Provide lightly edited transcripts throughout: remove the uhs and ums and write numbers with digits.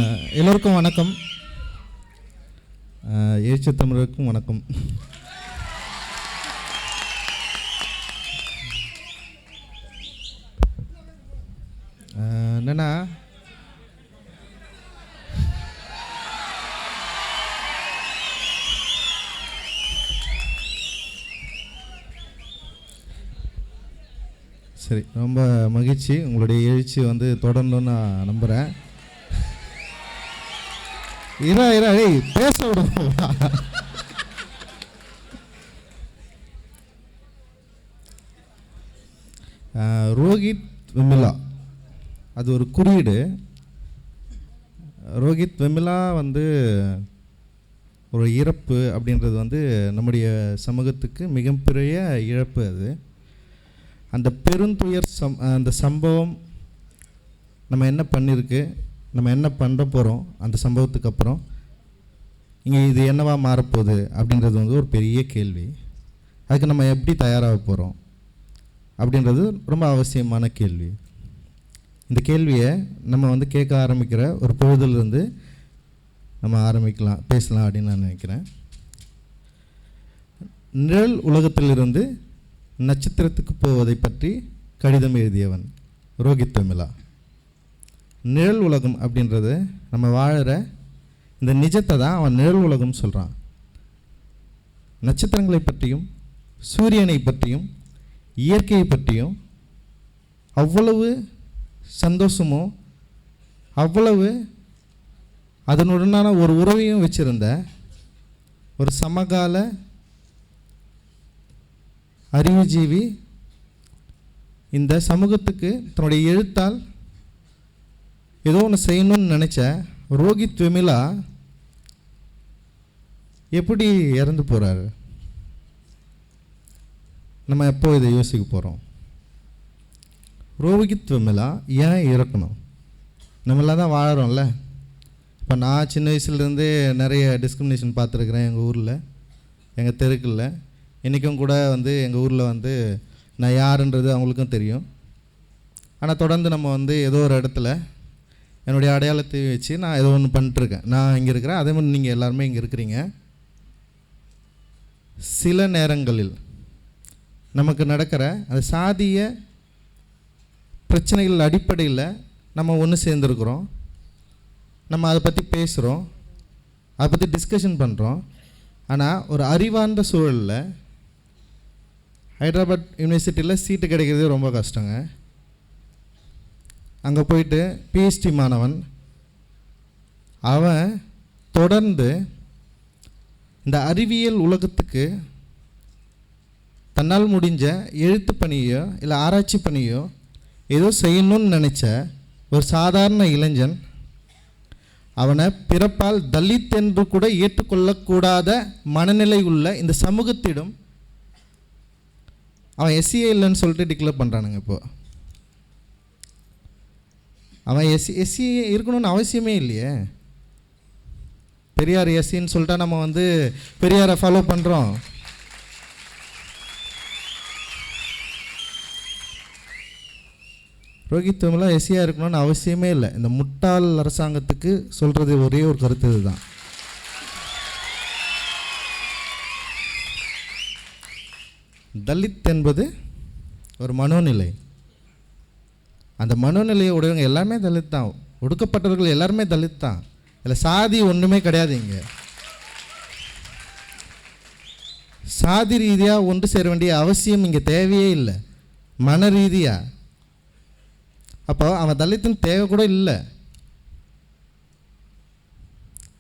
எல்லோருக்கும் வணக்கம். எழுச்சி தமிழருக்கும் வணக்கம். என்னென்னா சரி, ரொம்ப மகிழ்ச்சி. உங்களுடைய எழுச்சி தொடரணும்னு நான் நம்புகிறேன். ஏய் பேச விடும். ரோஹித் வெமிலா அது ஒரு குறியீடு. ரோஹித் வெமிலா ஒரு இறப்பு அப்படின்றது நம்முடைய சமூகத்துக்கு மிகப்பெரிய இழப்பு. அது அந்த பெருந்துயர் அந்த சம்பவம் நம்ம என்ன பண்ணியிருக்கு, நம்ம என்ன பண்ண போகிறோம், அந்த சம்பவத்துக்கு அப்புறம் இங்கே இது என்னவா மாறப்போகுது அப்படின்றது ஒரு பெரிய கேள்வி. அதுக்கு நம்ம எப்படி தயாராக போகிறோம் அப்படின்றது ரொம்ப அவசியமான கேள்வி. இந்த கேள்வியை நம்ம கேட்க ஆரம்பிக்கிற ஒரு பொழுதுலேருந்து நம்ம பேசலாம் அப்படின்னு நான் நினைக்கிறேன். நிழல் உலகத்திலிருந்து நட்சத்திரத்துக்கு போவதை பற்றி கடிதம் எழுதியவன் ரோஹித் வெமிலா. நிழல் உலகம் அப்படின்றது நம்ம வாழற இந்த நிஜத்தை தான் அவன் நிழல் உலகம் சொல்கிறான். நட்சத்திரங்களை பற்றியும் சூரியனை பற்றியும் இயற்கையை பற்றியும் அவ்வளவு சந்தோஷமோ அவ்வளவு அதனுடனான ஒரு உறவையும் வச்சிருந்த ஒரு சமகால அறிவுஜீவி இந்த சமூகத்துக்கு தன்னுடைய எழுத்தால் ஏதோ ஒன்று செய்யணும்னு நினச்ச ரோஹித் வெமிலா எப்படி இறந்து போகிறாரு? நம்ம எப்போ இதை யோசிக்க போகிறோம்? ரோஹித் வெமிலா ஏன் இறக்கணும்? நம்மளாம் தான் வாழறோம்ல. இப்போ நான் சின்ன வயசுலேருந்தே நிறைய டிஸ்கிரிமினேஷன் பார்த்துருக்குறேன். எங்கள் ஊரில், எங்கள் தெருக்களில். இன்றைக்கும் கூட எங்கள் ஊரில் நான் யாருன்றது அவங்களுக்கும் தெரியும். ஆனால் தொடர்ந்து நம்ம ஏதோ ஒரு இடத்துல என்னுடைய அடையாளத்தை வச்சு நான் ஏதோ ஒன்று பண்ணிட்டுருக்கேன். நான் இங்கே இருக்கிறேன், அதே மாதிரி நீங்கள் எல்லாருமே இங்கே இருக்கிறீங்க. சில நேரங்களில் நமக்கு நடக்கிற அந்த சாதிய பிரச்சனைகள் அடிப்படையில் நம்ம ஒன்று சேர்ந்துருக்குறோம். நம்ம அதை பற்றி பேசுகிறோம், அதை பற்றி டிஸ்கஷன் பண்ணுறோம். ஆனால் ஒரு அறிவார்ந்த சூழலில் ஹைதராபாத் யூனிவர்சிட்டியில் சீட்டு கிடைக்கிறது ரொம்ப கஷ்டங்க. அங்கே போயிட்டு பிஹெச்டி மாணவன் அவன் தொடர்ந்து இந்த அறிவியல் உலகத்துக்கு தன்னால் முடிஞ்ச எழுத்து பணியோ இல்லை ஆராய்ச்சி பணியோ ஏதோ செய்யணும்னு நினச்ச ஒரு சாதாரண இளைஞன், அவனை பிறப்பால் தலித் என்று கூட ஏற்றுக்கொள்ளக்கூடாத மனநிலை உள்ள இந்த சமூகத்திடம் அவன் எஸ்சிஏ இல்லைன்னு சொல்லிட்டு டிக்ளேர் பண்ணுறானுங்க. இப்போது அவன் எஸ்சிஏ இருக்கணும்னு அவசியமே இல்லையே. பெரியார் எஸ்சின்னு சொல்லிட்டா நம்ம பெரியாரை ஃபாலோ பண்ணுறோம். ரோஹித் வெமிலா எஸ்சியாக இருக்கணும்னு அவசியமே இல்லை. இந்த முட்டாள் அரசாங்கத்துக்கு சொல்கிறது ஒரே ஒரு கருத்து இதுதான். தலித் என்பது ஒரு மனோநிலை. அந்த மனோநிலையை உடையவங்க எல்லாருமே தலித் தான். ஒடுக்கப்பட்டவர்கள் எல்லாருமே தலித் தான். இல்லை சாதி ஒன்றுமே கிடையாது. இங்கே சாதி ரீதியாக ஒன்று சேர வேண்டிய அவசியம் இங்கே தேவையே இல்லை. மன ரீதியாக அப்போ அவன் தலித்தின் தேவை கூட இல்லை.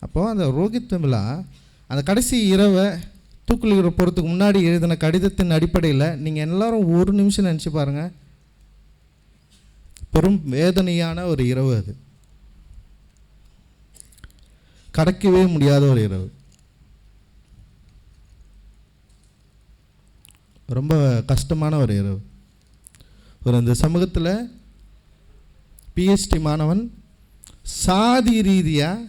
அப்போது அந்த ரோஹித் வெமிலா அந்த கடைசி இரவை தூக்குல போகிறதுக்கு முன்னாடி எழுதின கடிதத்தின் அடிப்படையில் நீங்கள் எல்லோரும் ஒரு நிமிஷம் நினச்சி பாருங்கள். பெரும் வேதனையான ஒரு இரவு அது. கடக்கவே முடியாத ஒரு இரவு. ரொம்ப கஷ்டமான ஒரு இரவு. இந்த சமூகத்தில் பிஹெச்டி மாணவன் சாதி ரீதியாக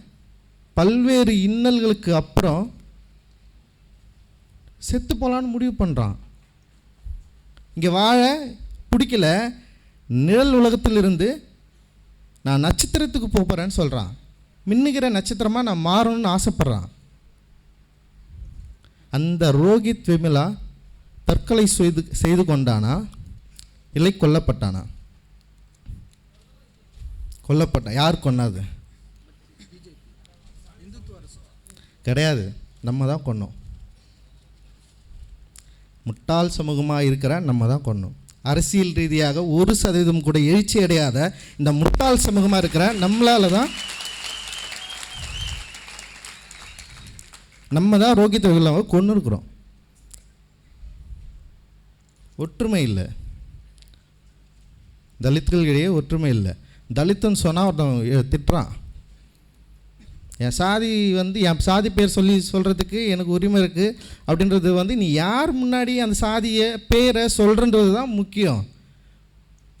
பல்வேறு இன்னல்களுக்கு அப்புறம் செத்து போகலான்னு முடிவு பண்ணுறான். இங்கே வாழ பிடிக்கல, நிழல் உலகத்திலிருந்து நான் நட்சத்திரத்துக்கு போகிறேன்னு சொல்கிறான். மின்னுகிற நட்சத்திரமாக நான் மாறணும்னு ஆசைப்பட்றான். அந்த ரோஹித் வெமிலா தற்கொலை செய்து கொண்டானா இல்லை கொல்லப்பட்டானா? கொல்லப்பட்டான். யார் கொன்னாது? கிடையாது, நம்ம தான் கொன்னோம். முட்டாள் சமூகமாக இருக்கிற நம்ம தான் கொன்னோம். அரசியல் ரீதியாக 1% கூட எழுச்சி அடையாத இந்த முட்டாள் சமூகமாக இருக்கிற நம்மளால தான் நம்ம தான் ரோஹித் வெமுலாவை கொன்று இருக்கிறோம். ஒற்றுமை இல்லை, தலித்துகளிடையே ஒற்றுமை இல்லை. தலித்துன்னு சொன்னால் ஒருத்தன் திட்டுறான். என் சாதி என் சாதி பேர் சொல்கிறதுக்கு எனக்கு உரிமை இருக்குது அப்படின்றது நீ யார் முன்னாடி அந்த சாதியை பேரை சொல்கிறன்றது தான் முக்கியம்.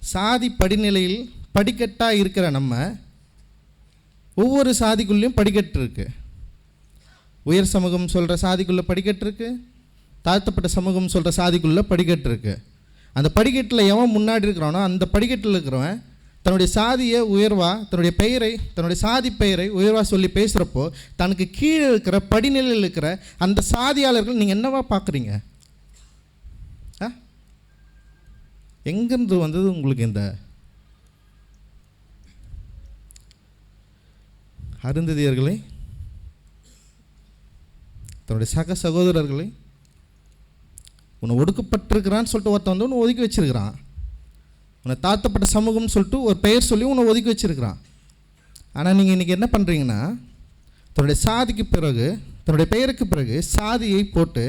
சாதி படிநிலையில் படிக்கட்டாக இருக்கிற நம்ம ஒவ்வொரு சாதிக்குள்ளேயும் படிக்கட்டு இருக்குது. உயர் சமூகம் சொல்கிற சாதிக்குள்ளே படிக்கட்டு இருக்குது, தாழ்த்தப்பட்ட சமூகம் சொல்கிற சாதிக்குள்ளே படிக்கட்டு இருக்குது. அந்த படிக்கட்டில் எவன் முன்னாடி இருக்கிறானோ அந்த படிக்கட்டில் இருக்கிறவன் தன்னுடைய சாதியை உயர்வாக, தன்னுடைய பெயரை, தன்னுடைய சாதி பெயரை உயர்வாக சொல்லி பேசுகிறப்போ தனக்கு கீழே இருக்கிற படிநிலையில் இருக்கிற அந்த சாதியாளர்கள் நீங்கள் என்னவா பார்க்குறீங்க? எங்கேருந்து வந்தது உங்களுக்கு இந்த அருந்ததியர்களை, தன்னுடைய சக சகோதரர்களை உன்னை ஒடுக்கப்பட்டிருக்கிறான்னு சொல்லிட்டு ஒருத்தன் உன்னை ஒதுக்கி வச்சிருக்கிறான். உன்னை தாழ்த்தப்பட்ட சமூகம்னு சொல்லிட்டு ஒரு பெயர் சொல்லி உன்னை ஒதுக்கி வச்சிருக்கிறான். ஆனால் நீங்கள் இன்றைக்கி என்ன பண்ணுறீங்கன்னா, தன்னுடைய சாதிக்கு பிறகு, தன்னுடைய பெயருக்கு பிறகு சாதியை போட்டு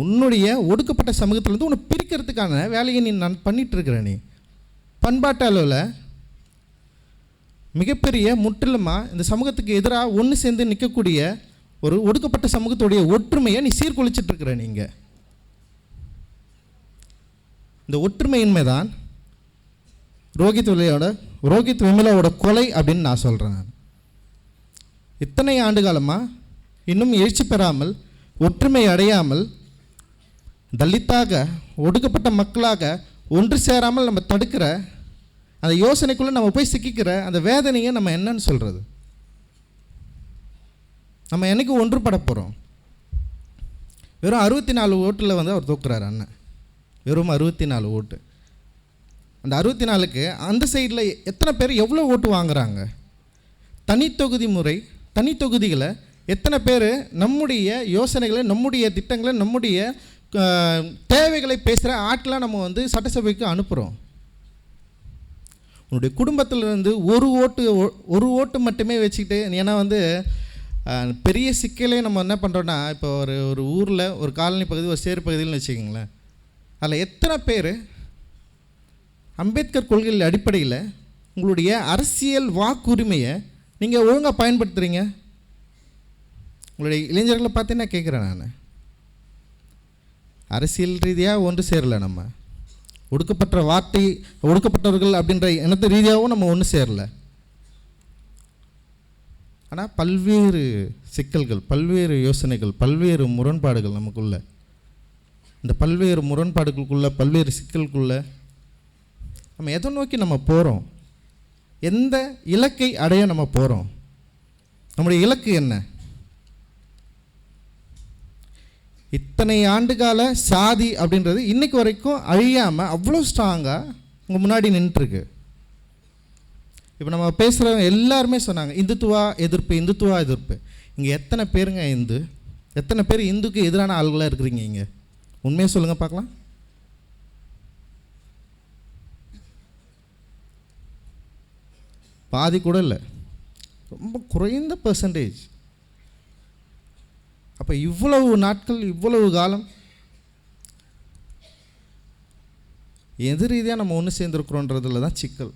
உன்னுடைய ஒடுக்கப்பட்ட சமூகத்திலேருந்து உன்னை பிரிக்கிறதுக்கான வேலையை நீ பண்ணிகிட்ருக்கிற. நீ பண்பாட்டு அளவில் மிகப்பெரிய முற்றிலுமாக இந்த சமூகத்துக்கு எதிராக ஒன்று சேர்ந்து நிற்கக்கூடிய ஒரு ஒடுக்கப்பட்ட சமூகத்துடைய ஒற்றுமையை நீ சீர்குலைச்சிட்ருக்கிற. நீங்கள் இந்த ஒற்றுமையின்மை தான் ரோஹித் வெமுலாவோட கொலை அப்படின்னு நான் சொல்கிறேன். நான் இத்தனை ஆண்டு காலமாக இன்னும் எழுச்சி பெறாமல், ஒற்றுமை அடையாமல், தலித்தாக ஒடுக்கப்பட்ட மக்களாக ஒன்று சேராமல் நம்ம தடுக்கிற அந்த யோசனைக்குள்ளே நம்ம போய் சிக்கிக்கிற அந்த வேதனையை நம்ம என்னன்னு சொல்கிறது? நம்ம என்றைக்கு ஒன்றுபட போகிறோம்? வெறும் 64 ஓட்டில் அவர் தோக்குறாரு அண்ணன். வெறும் 64 ஓட்டு. அந்த 64க்கு அந்த சைடில் எத்தனை பேர் எவ்வளோ ஓட்டு வாங்குகிறாங்க? தனித்தொகுதி முறை, தனித்தொகுதிகளை எத்தனை பேர் நம்முடைய யோசனைகளை, நம்முடைய திட்டங்களை, நம்முடைய தேவைகளை பேசுகிற ஆட்களாக நம்ம சட்டசபைக்கு அனுப்புகிறோம். உன்னுடைய குடும்பத்திலிருந்து ஒரு ஓட்டு மட்டுமே வச்சுக்கிட்டு, ஏன்னா பெரிய சிக்கலே நம்ம என்ன பண்ணுறோன்னா, இப்போ ஒரு ஊரில் ஒரு காலனி பகுதி, ஒரு சேரு பகுதியில்னு வச்சுக்கிங்களேன், அதில் எத்தனை பேர் அம்பேத்கர் கொள்கைகள் அடிப்படையில் உங்களுடைய அரசியல் வாக்குரிமையை நீங்கள் ஒழுங்காக பயன்படுத்துகிறீங்க? உங்களுடைய இளைஞர்களை பார்த்து நான் கேட்குறேன். நான் அரசியல் ரீதியாக ஒன்று சேரலை. நம்ம ஒடுக்கப்பட்டவர்கள் அப்படின்ற இனத்து ரீதியாகவும் நம்ம ஒன்று சேரலை. ஆனால் பல்வேறு சிக்கல்கள், பல்வேறு யோசனைகள், பல்வேறு முரண்பாடுகள் நமக்குள்ள. இந்த பல்வேறு முரண்பாடுகளுக்குள்ள, பல்வேறு சிக்கலுக்குள்ள நம்ம எதை நோக்கி நம்ம போகிறோம்? எந்த இலக்கை அடைய நம்ம போகிறோம்? நம்முடைய இலக்கு என்ன? இத்தனை ஆண்டுகால சாதி அப்படின்றது இன்றைக்கு வரைக்கும் அழியாமல் அவ்வளோ ஸ்ட்ராங்காக உங்கள் முன்னாடி நின்றுருக்கு. இப்போ நம்ம பேசுகிறவங்க எல்லாருமே சொன்னாங்க இந்துத்துவா எதிர்ப்பு. இங்கே எத்தனை பேருங்க எத்தனை பேர் இந்துக்கு எதிரான ஆள்களாக இருக்கிறீங்க? இங்கே உண்மையாக சொல்லுங்கள் பார்க்கலாம். பாதி கூட இல்லை, ரொம்ப குறைந்த பெர்சன்டேஜ். அப்போ இவ்வளவு நாட்கள், இவ்வளவு காலம் எது ரீதியாக நம்ம ஒன்று சேர்ந்துருக்குறோன்றதுல தான் சிக்கல்.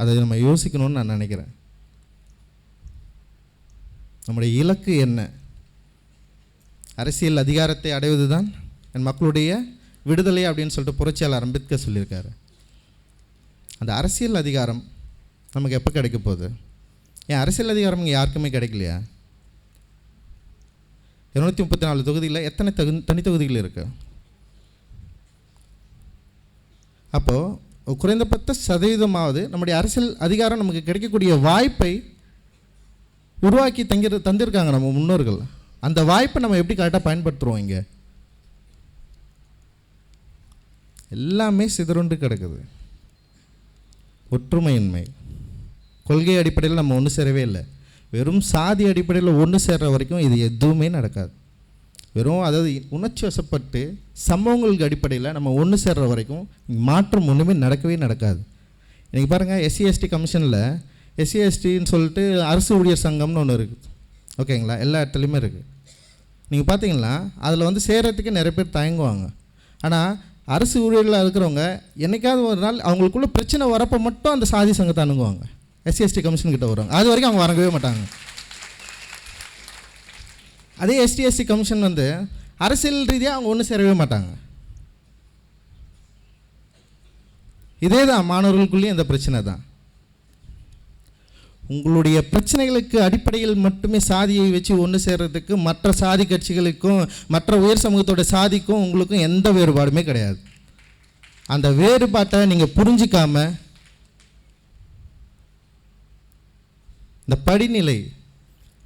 அதை நம்ம யோசிக்கணும்னு நான் நினைக்கிறேன். நம்முடைய இலக்கு என்ன? அரசியல் அதிகாரத்தை அடைவது தான் என் மக்களுடைய விடுதலை அப்படின்னு சொல்லிட்டு புரட்சியாளர் அம்பேத்கர் சொல்லியிருக்காரு. அந்த அரசியல் அதிகாரம் நமக்கு எப்போ கிடைக்க போகுது? ஏன் அரசியல் அதிகாரம் இங்கே யாருக்குமே கிடைக்கலையா? 234 தொகுதியில் எத்தனை தனி தொகுதிகள் இருக்குது? அப்போது குறைந்தபட்ச சதவீதமாவது நம்முடைய அரசியல் அதிகாரம் நமக்கு கிடைக்கக்கூடிய வாய்ப்பை உருவாக்கி தந்திருக்காங்க நம்ம முன்னோர்கள். அந்த வாய்ப்பை நம்ம எப்படி கரெக்டாக பயன்படுத்துகிறோம்? இங்கே எல்லாமே சிதறுண்டு கிடக்குது. ஒற்றுமையின்மை, கொள்கை அடிப்படையில் நம்ம ஒன்று சேரவே இல்லை. வெறும் சாதி அடிப்படையில் ஒன்று சேர்கிற வரைக்கும் இது எதுவுமே நடக்காது. வெறும் அதாவது உணர்ச்சி வசப்பட்டு சம்பவங்களுக்கு அடிப்படையில் நம்ம ஒன்று சேர்கிற வரைக்கும் மாற்றம் ஒன்றுமே நடக்கவே நடக்காது. இன்றைக்கி பாருங்கள், SC/ST கமிஷனில் SC/STன்னு சொல்லிட்டு அரசு ஊழியர் சங்கம்னு ஒன்று இருக்குது. ஓகேங்களா? எல்லா இடத்துலையுமே இருக்குது. நீங்கள் பார்த்தீங்கன்னா அதில் வந்து சேர்கிறதுக்கு நிறைய பேர் தயங்குவாங்க. ஆனால் அரசு ஊழியர்களில் இருக்கிறவங்க என்றைக்காவது ஒரு நாள் அவங்களுக்குள்ள பிரச்சனை வரப்போ மட்டும் அந்த சாதி சங்கத்தை அணுகுவாங்க. SC/ST கமிஷன் கிட்ட வருவாங்க. அது வரைக்கும் அவங்க வரவே மாட்டாங்க. அதே ST/SC கமிஷன் வந்து அரசியல் ரீதியாக அவங்க ஒன்றும் சேரவே மாட்டாங்க. இதே தான் மாணவர்களுக்குள்ளேயும் இந்த பிரச்சனை தான். உங்களுடைய பிரச்சனைகளுக்கு அடிப்படையில் மட்டுமே சாதியை வச்சு ஒன்று சேர்றதுக்கு மற்ற சாதி கட்சிகளுக்கும் மற்ற உயர் சமூகத்தோட சாதிக்கும் உங்களுக்கும் எந்த வேறுபாடுமே கிடையாது. அந்த வேறுபாட்டை நீங்கள் புரிஞ்சிக்காம இந்த படிநிலை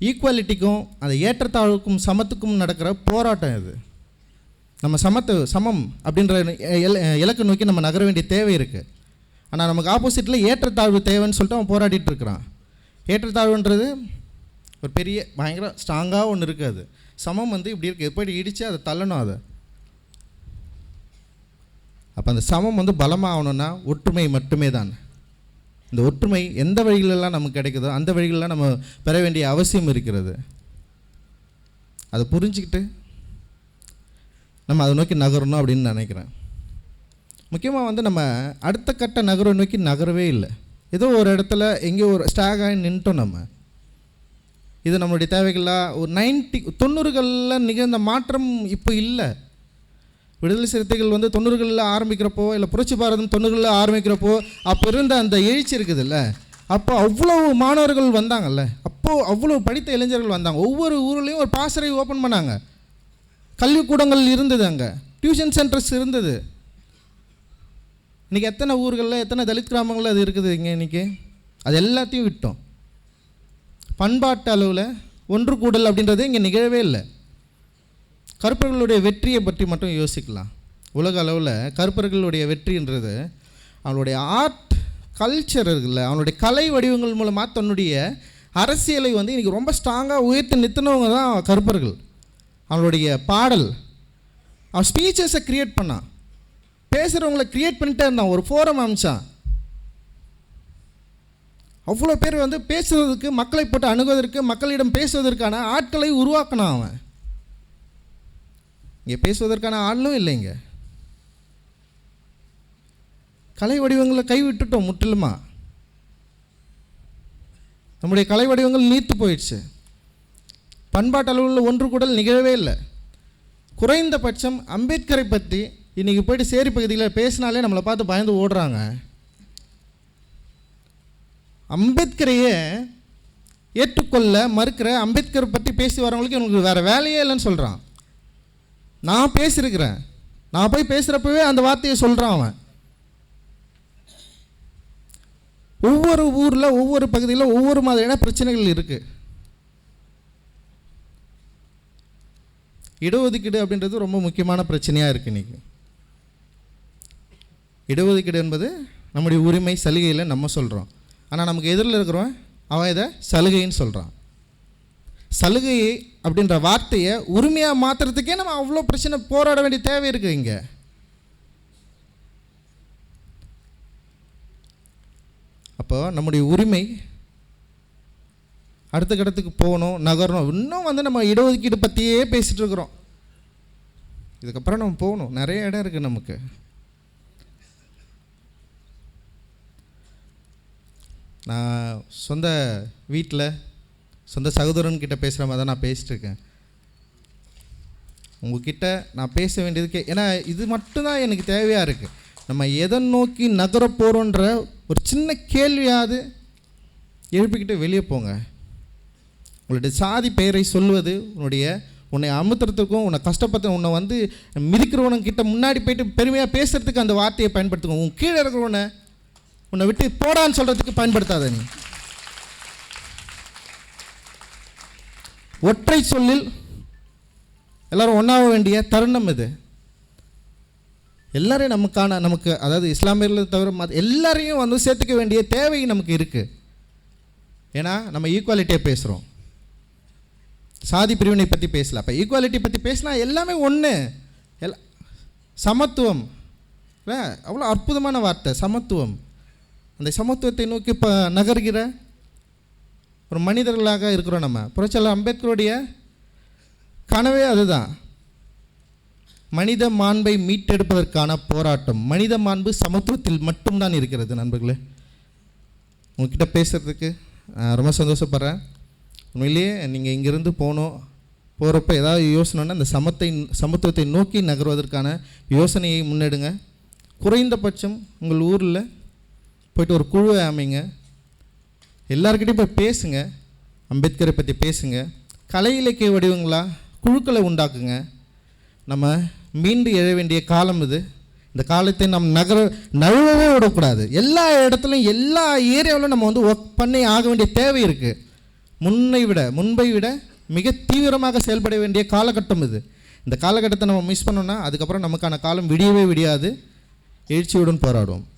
ஈக்குவாலிட்டிக்கும் அந்த ஏற்றத்தாழ்வுக்கும் சமத்துக்கும் நடக்கிற போராட்டம் இது. நம்ம சமம் அப்படின்ற இலக்கு நோக்கி நம்ம நகர வேண்டிய தேவை இருக்குது. ஆனால் நமக்கு ஆப்போசிட்டில் ஏற்றத்தாழ்வு தேவைன்னு சொல்லிட்டு அவன் போராடிட்டு இருக்கிறான். ஏற்றத்தாழ்வுன்றது ஒரு பெரிய பயங்கர ஸ்ட்ராங்காக ஒன்று இருக்குது. அது சமம் வந்து இப்படி இருக்குது, எப்படி இடித்து அதை தள்ளணும். அதை அப்போ அந்த சமம் வந்து பலமாகணும்னா ஒற்றுமை மட்டுமே தான். இந்த ஒற்றுமை எந்த வழிகளெல்லாம் நமக்கு கிடைக்குதோ அந்த வழிகளெலாம் நம்ம பெற வேண்டிய அவசியம் இருக்கிறது. அதை புரிஞ்சுக்கிட்டு நம்ம அதை நோக்கி நகரணும் அப்படின்னு நினைக்கிறேன். முக்கியமாக வந்து நம்ம அடுத்த கட்ட நகரை நோக்கி நகரவே இல்லை. ஏதோ ஒரு இடத்துல எங்கேயோ ஒரு ஸ்டாகாகி நின்ட்டோம். நம்ம இது நம்மளுடைய தேவைகளாக ஒரு 90s நிகழ்ந்த மாற்றம் இப்போ இல்லை. விடுதலை சிறுத்தைகள் வந்து 90s ஆரம்பிக்கிறப்போ, இல்லை புரட்சி பாரதம் 90s ஆரம்பிக்கிறப்போ அப்போ இருந்த அந்த எழுச்சி இருக்குதுல்ல, அப்போ அவ்வளோ மாணவர்கள் வந்தாங்கல்ல, அப்போது அவ்வளோ படித்த இளைஞர்கள் வந்தாங்க. ஒவ்வொரு ஊர்லேயும் ஒரு பாசறை ஓப்பன் பண்ணாங்க. கல்விக்கூடங்கள் இருந்தது, அங்கே டியூஷன் சென்டர்ஸ் இருந்தது. இன்றைக்கி எத்தனை ஊர்களில் எத்தனை தலித் கிராமங்களில் அது இருக்குது இங்கே. இன்றைக்கி அது எல்லாத்தையும் விட்டோம். பண்பாட்டு அளவில் ஒன்று கூடல் அப்படின்றது இங்கே நிகழவே இல்லை. கருப்பர்களுடைய வெற்றியை பற்றி மட்டும் யோசிக்கலாம். உலக அளவில் கருப்பர்களுடைய வெற்றின்றது அவனுடைய ஆர்ட் கல்ச்சர் இருக்குல்ல, அவனுடைய கலை வடிவங்கள் மூலமாக தன்னுடைய அரசியலை வந்து இன்றைக்கி ரொம்ப ஸ்ட்ராங்காக உயர்த்தி நிறுத்தினவங்க தான் கருப்பர்கள். அவனுடைய பாடல், அவன் ஸ்பீச்சஸை க்ரியேட் பண்ணான், பேசுகிறவங்களை க்ரியேட் பண்ணிட்டே இருந்தான், ஒரு ஃபோரம் அமைச்சான். அவ்வளோ பேர் வந்து பேசுவதற்கு, மக்களை போட்டு அணுகுவதற்கு, மக்களிடம் பேசுவதற்கான ஆட்களை உருவாக்கினான் அவன். இங்கே பேசுவதற்கான ஆளும் இல்லைங்க. கலை வடிவங்களை கைவிட்டுட்டோம் முற்றிலுமா. நம்முடைய கலை வடிவங்கள் நீர்த்து போயிடுச்சு. பண்பாட்டு அளவில் ஒன்று கூடல் நிகழவே இல்லை. குறைந்தபட்சம் அம்பேத்கரை பற்றி இன்றைக்கி போய்ட்டு சேரி பகுதியில் பேசினாலே நம்மளை பார்த்து பயந்து ஓடுறாங்க. அம்பேத்கரையே ஏற்றுக்கொள்ள மறுக்கிற, அம்பேத்கரை பற்றி பேசி வரவங்களுக்கு எனக்கு வேறு வேலையே இல்லைன்னு சொல்கிறான். நான் பேசியிருக்கிறேன், நான் போய் பேசுகிறப்பவே அந்த வார்த்தையை சொல்கிறான் அவன். ஒவ்வொரு ஊரில் ஒவ்வொரு பகுதியில் ஒவ்வொரு மாதிரியான பிரச்சனைகள் இருக்குது. இடஒதுக்கீடு அப்படின்றது ரொம்ப முக்கியமான பிரச்சனையாக இருக்குது இன்றைக்கி. இடஒதுக்கீடு என்பது நம்முடைய உரிமை, சலுகையில் நம்ம சொல்கிறோம். ஆனால் நமக்கு எதிரில் இருக்கிறவன் அவன் இதை சலுகைன்னு சொல்கிறான். சலுகை அப்படின்ற வார்த்தையை உரிமையாக மாற்றுறதுக்கே நம்ம அவ்வளோ பிரச்சனை போராட வேண்டிய தேவை இருக்குது இங்கே. அப்போ நம்முடைய உரிமை அடுத்த கட்டத்துக்கு போகணும், நகரணும். இன்னும் வந்து நம்ம இடஒதுக்கீடு பற்றியே பேசிகிட்டு இருக்கிறோம். இதுக்கப்புறம் நம்ம போகணும், நிறைய இடம் இருக்குது நமக்கு. நான் சொந்த வீட்டில் சொந்த சகோதரன்கிட்ட பேசுகிற மாதிரி தான் நான் பேசிகிட்ருக்கேன். உங்ககிட்ட நான் பேச வேண்டியதுக்கு, ஏன்னா இது மட்டும்தான் எனக்கு தேவையாக இருக்குது. நம்ம எதை நோக்கி நகர போகிறோன்ற ஒரு சின்ன கேள்வியாவது எழுப்பிக்கிட்டு வெளியே போங்க. உங்களுடைய சாதி பெயரை சொல்வது உன்னுடைய உன்னை அமுத்துறதுக்கும், உன்னை கஷ்டப்படுத்த, உன்னை வந்து மிதிக்கிறவனுங்கிட்ட முன்னாடி போயிட்டு பெருமையாக பேசுகிறதுக்கு அந்த வார்த்தையை பயன்படுத்துக்கும். உன் கீழே இருக்கிறவனை உன்னை விட்டு போடான்னு சொல்கிறதுக்கு பயன்படுத்தாத. நீ ஒற்றை சொல்லில் எல்லோரும் ஒன்றாக வேண்டிய தருணம் இது. எல்லாரையும் நமக்கு அதாவது இஸ்லாமியர்களை தவிர எல்லாரையும் வந்து சேர்த்துக்க வேண்டிய தேவை நமக்கு இருக்குது. ஏன்னா நம்ம ஈக்குவாலிட்டியை பேசுகிறோம், சாதி பிரிவினை பற்றி பேசல. அப்போ ஈக்குவாலிட்டி பற்றி பேசினா எல்லாமே ஒன்று, சமத்துவம் இல்லை, அவ்வளோ அற்புதமான வார்த்தை சமத்துவம். அந்த சமத்துவத்தை நோக்கி இப்போ நகர்கிற ஒரு மனிதர்களாக இருக்கிறோம். நம்ம புரட்சியாளர் அம்பேத்கருடைய கனவே அதுதான். மனித மாண்பை மீட்டெடுப்பதற்கான போராட்டம். மனித மாண்பு சமத்துவத்தில் மட்டும்தான் இருக்கிறது. நண்பர்களே, உங்ககிட்ட பேசுகிறதுக்கு ரொம்ப சந்தோஷப்படுறேன். உண்மையிலேயே நீங்கள் இங்கேருந்து போகிறப்ப ஏதாவது யோசனைன்னா அந்த சமத்துவத்தை நோக்கி நகர்வதற்கான யோசனையை முன்னெடுங்க. குறைந்தபட்சம் உங்கள் ஊரில் போய்ட்டு ஒரு குழுவை அமைங்க, எல்லாருக்கிட்டையும் போய் பேசுங்க, அம்பேத்கரை பற்றி பேசுங்க. கலை இலக்கிய வடிவங்களாக குழுக்களை உண்டாக்குங்க. நம்ம மீண்டு எழ வேண்டிய காலம் இது. இந்த காலத்தை நம்ம நழுவவே விடக்கூடாது. எல்லா இடத்துலையும் எல்லா ஏரியாவிலும் நம்ம வந்து ஒர்க் பண்ணி ஆக வேண்டிய தேவை இருக்குது. முன்பை விட மிக தீவிரமாக செயல்பட வேண்டிய காலகட்டம் இது. இந்த காலகட்டத்தை நம்ம மிஸ் பண்ணோன்னா அதுக்கப்புறம் நமக்கான காலம் விடியவே விடியாது. எழுச்சியுடன் போராடுவோம்.